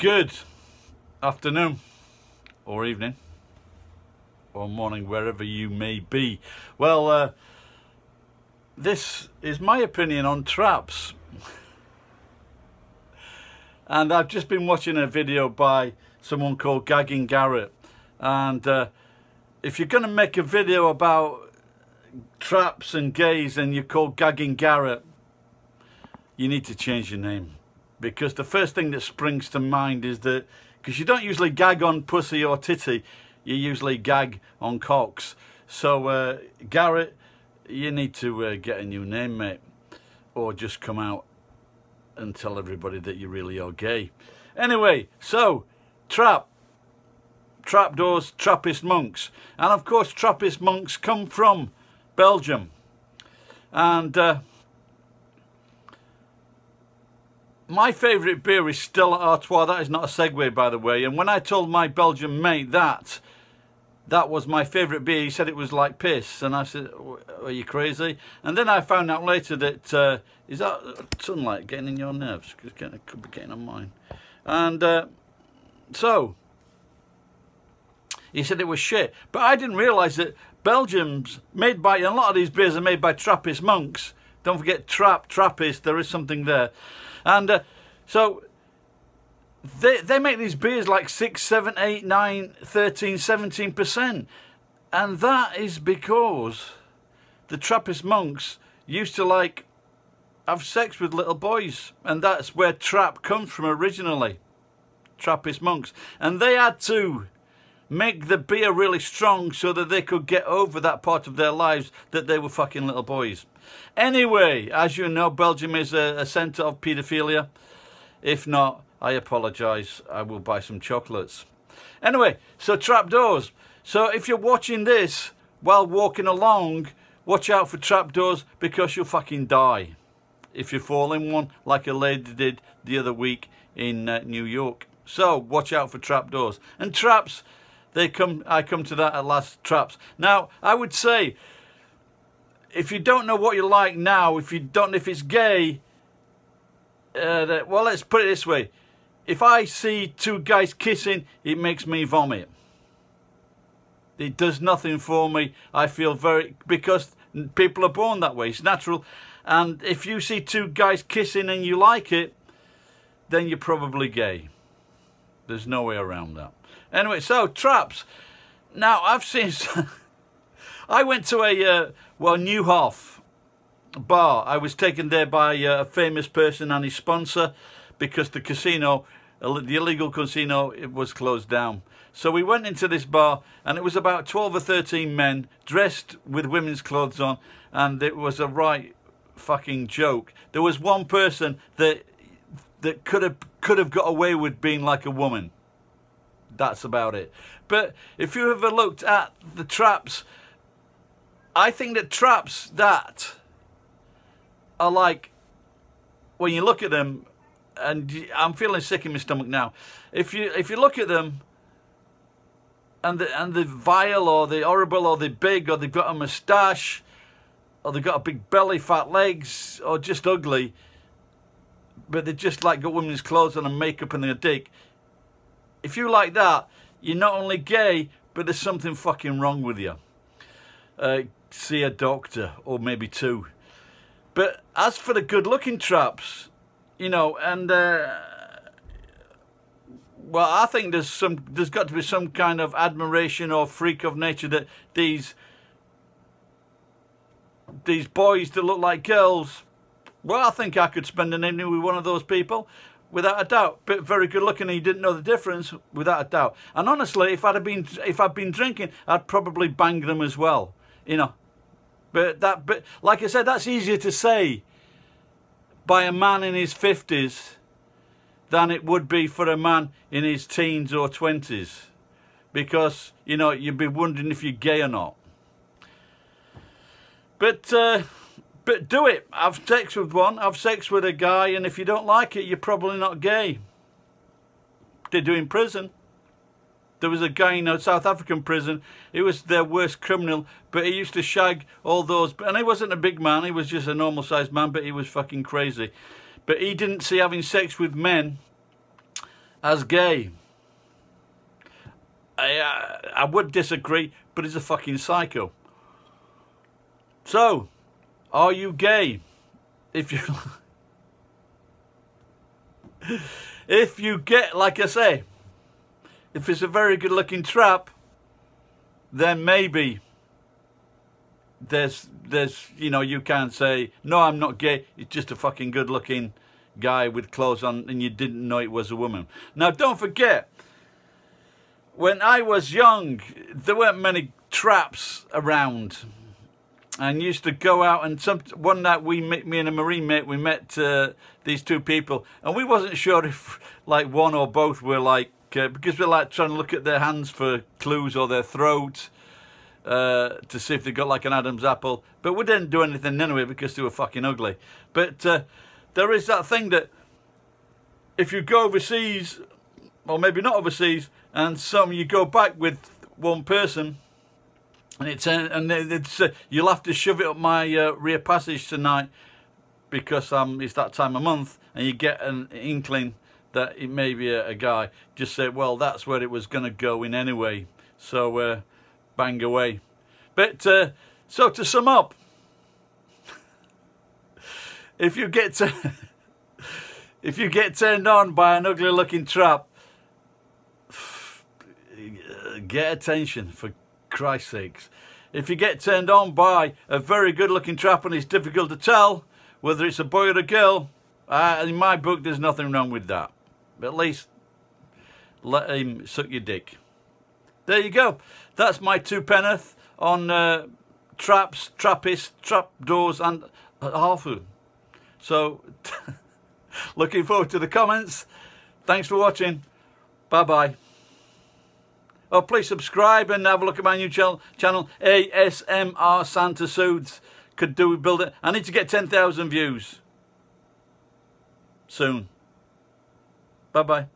Good afternoon, or evening, or morning, wherever you may be. Well, this is my opinion on traps. And I've just been watching a video by someone called Gagging Garret. And if you're going to make a video about traps and gays and you're called Gagging Garret, you need to change your name. Because the first thing that springs to mind is that, because you don't usually gag on pussy or titty, you usually gag on cocks. So Garret, you need to get a new name, mate. Or just come out and tell everybody that you really are gay. Anyway, so trapdoors, Trappist monks. And of course Trappist monks come from Belgium. And my favourite beer is Stella Artois. That is not a segue, by the way. And when I told my Belgian mate that was my favourite beer, he said it was like piss. And I said, are you crazy? And then I found out later that, is that sunlight getting in your nerves? Because it could be getting on mine. And so, he said it was shit. But I didn't realise that Belgium's made by, and a lot of these beers are made by Trappist monks. Don't forget Trappist, there is something there. And so they make these beers like 6, 7, 8, 9, 13, 17%. And that is because the Trappist monks used to like have sex with little boys. And that's where trap comes from originally. Trappist monks. And they had to make the beer really strong so that they could get over that part of their lives that they were fucking little boys. Anyway, as you know, Belgium is a centre of paedophilia. If not, I apologise. I will buy some chocolates. Anyway, so trapdoors. So if you're watching this while walking along, watch out for trapdoors because you'll fucking die if you fall in one, like a lady did the other week in New York. So watch out for trapdoors. And traps, I come to that at last, traps. Now, I would say, if you don't know what you like now, if you don't know if it's gay, well, let's put it this way. If I see two guys kissing, it makes me vomit. It does nothing for me. I feel because people are born that way. It's natural. And if you see two guys kissing and you like it, then you're probably gay. There's no way around that. Anyway, so traps. Now, I've seen... I went to a, new haafs bar. I was taken there by a famous person and his sponsor because the casino, the illegal casino, it was closed down. So we went into this bar and it was about 12 or 13 men dressed with women's clothes on, and it was a right fucking joke. There was one person that could have got away with being like a woman. That's about it. But if you ever looked at the traps, I think that traps that are like, when you look at them, and I'm feeling sick in my stomach now. If you look at them, and the vile or the horrible or the big or they've got a moustache or they've got a big belly, fat legs, or just ugly, but they just like got women's clothes on and makeup and they're a dick. If you like that, you're not only gay, but there's something fucking wrong with you. See a doctor, or maybe two. But as for the good-looking traps, you know, and well, I think there's got to be some kind of admiration or freak of nature that these boys that look like girls. Well, I think I could spend an evening with one of those people, without a doubt. But very good looking, and he didn't know the difference, without a doubt. And honestly, if I'd been drinking, I'd probably bang them as well, you know. But like I said, that's easier to say by a man in his 50s than it would be for a man in his teens or 20s. Because, you know, you'd be wondering if you're gay or not. But do it. Have sex with one, have sex with a guy, and if you don't like it, you're probably not gay. They do in prison. There was a guy in a South African prison. He was their worst criminal, but he used to shag all those. And he wasn't a big man. He was just a normal-sized man, but he was fucking crazy. But he didn't see having sex with men as gay. I would disagree, but he's a fucking psycho. So, are you gay? If you get, like I say, if it's a very good looking trap, then maybe there's you know, you can't say, no, I'm not gay, it's just a fucking good looking guy with clothes on and you didn't know it was a woman. Now don't forget, when I was young, there weren't many traps around, and used to go out, and one night me and a marine mate, we met these two people, and we wasn't sure if like one or both were like, because we're like trying to look at their hands for clues, or their throat, to see if they got like an Adam's apple, but we didn't do anything anyway because they were fucking ugly. But there is that thing that if you go overseas, or maybe not overseas, and you go back with one person, and it's you'll have to shove it up my rear passage tonight because it's that time of month, and you get an inkling that it may be a guy. Just say, well, that's where it was going to go in anyway, so bang away. But so to sum up, if you get turned on by an ugly looking trap, get attention, for Christ's sakes. If you get turned on by a very good looking trap and it's difficult to tell whether it's a boy or a girl, in my book there's nothing wrong with that. But at least let him suck your dick. There you go. That's my two penneth on traps, trappists, trapdoors and haafs. So looking forward to the comments. Thanks for watching. Bye bye. Oh, please subscribe and have a look at my new channel, ASMR Santa Soothes. Could do with building. I need to get 10,000 views soon. Bye bye.